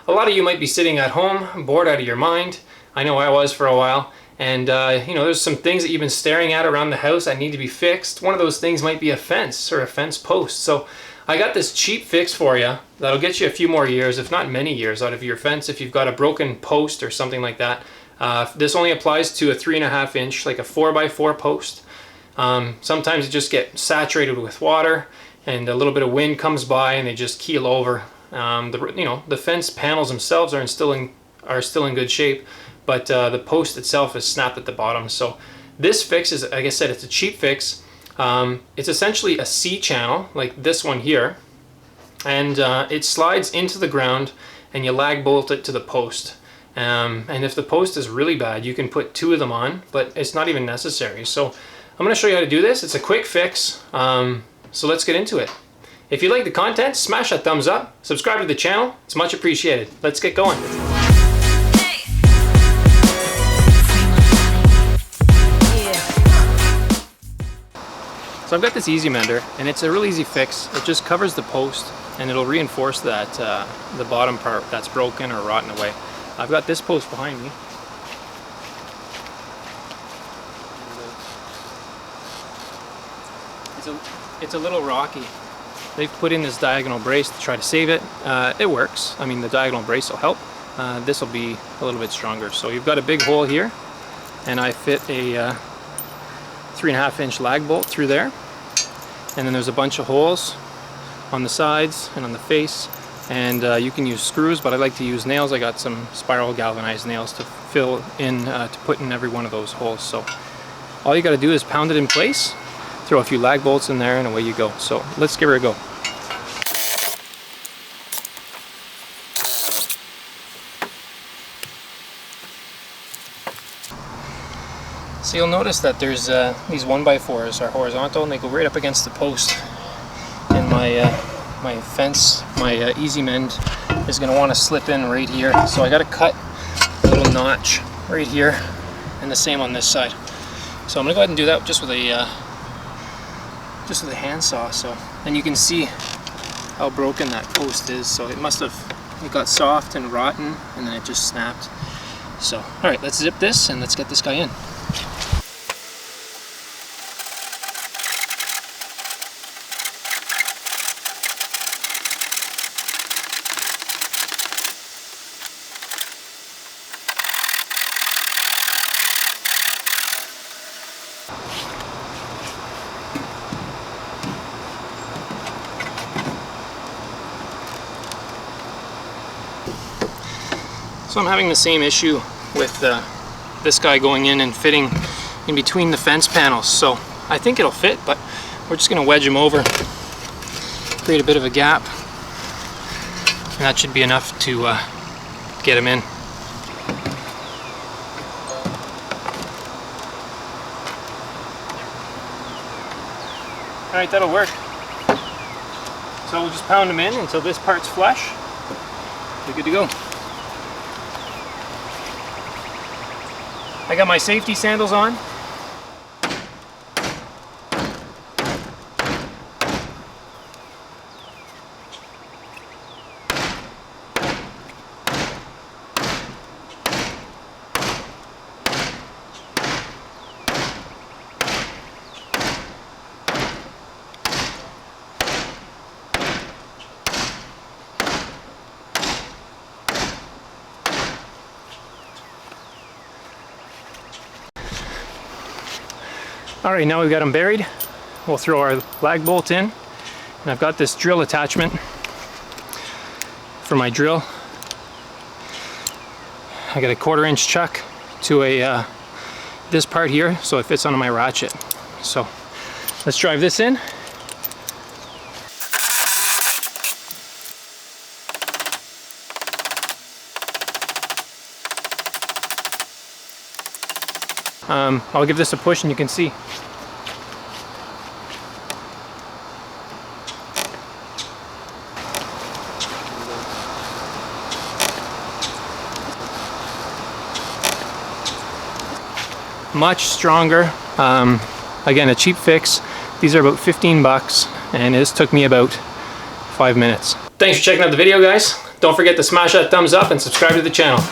A lot of you might be sitting at home, bored out of your mind. I know I was for a while. And you know, there's some things that you've been staring at around the house that need to be fixed. One of those things might be a fence or a fence post. So I got this cheap fix for you that'll get you a few more years, if not many years, out of your fence if you've got a broken post or something like that. This only applies to a 3.5 inch, like a 4x4 post. Sometimes you just get saturated with water and a little bit of wind comes by and they just keel over. The fence panels themselves are still in good shape, but the post itself is snapped at the bottom. So this fix is, like I said, it's a cheap fix. It's essentially a C-channel, like this one here, and it slides into the ground and you lag bolt it to the post. And if the post is really bad, you can put 2 of them on, but it's not even necessary. So I'm going to show you how to do this. It's a quick fix, so let's get into it. If you like the content, smash that thumbs up, subscribe to the channel, it's much appreciated. Let's get going. So I've got this easy mender, and it's a real easy fix. It just covers the post, and it'll reinforce that the bottom part that's broken or rotten away. I've got this post behind me. It's a little rocky. They've put in this diagonal brace to try to save it. It works. I mean, the diagonal brace will help. This will be a little bit stronger. So you've got a big hole here, and I fit a 3.5 inch lag bolt through there. And then there's a bunch of holes on the sides and on the face. And you can use screws, but I like to use nails. I got some spiral galvanized nails to fill in, to put in every one of those holes. So all you got to do is pound it in place, throw a few lag bolts in there, and away you go. So let's give her a go. So you'll notice that there's these 1x4s are horizontal and they go right up against the post. And my fence, my easy mend is going to want to slip in right here. So I got to cut a little notch right here, and the same on this side. So I'm going to go ahead and do that just with a handsaw. So then you can see how broken that post is. So it got soft and rotten, and then it just snapped. So all right, let's zip this and let's get this guy in. So I'm having the same issue with this guy going in and fitting in between the fence panels. So I think it'll fit, but we're just going to wedge him over, create a bit of a gap, and that should be enough to get him in. Alright, that'll work. So we'll just pound him in until this part's flush. We're good to go. I got my safety sandals on. Alright, now we've got them buried. We'll throw our lag bolt in. And I've got this drill attachment for my drill. I got a 1/4 inch chuck to this part here, so it fits onto my ratchet. So let's drive this in. I'll give this a push and you can see. Much stronger. Again, a cheap fix. These are about 15 bucks and this took me about 5 minutes. Thanks for checking out the video, guys. Don't Don't forget to smash that thumbs up and subscribe to the channel.